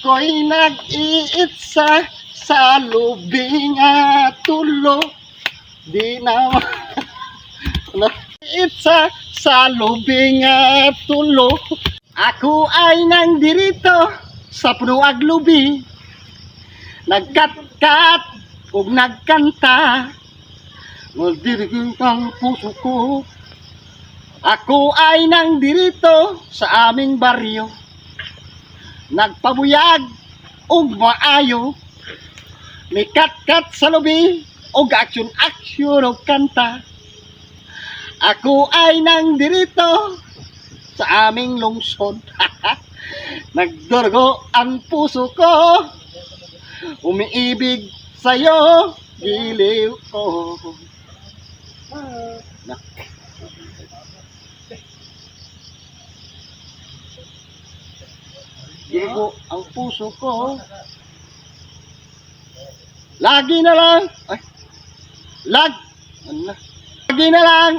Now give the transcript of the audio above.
Ako'y nag-iitsa sa lubing at tulo. Di na nag-iitsa sa lubing at tulo. Ako ay nang dirito sa puno ag lubi. Nagkat-kat ug nagkanta. Magdirigin ang puso ko. Ako ay nang dirito sa aming baryo. Nagpabuyag ug maayo. May kat-kat sa lubi ug aksyon ug kanta. Ako ay nang dirito sa aming lungsod. Nagdurgo ang puso ko. Umiibig sa'yo, giliw ko. Durgo ang puso ko. Lagi na lang. Lagi na lang.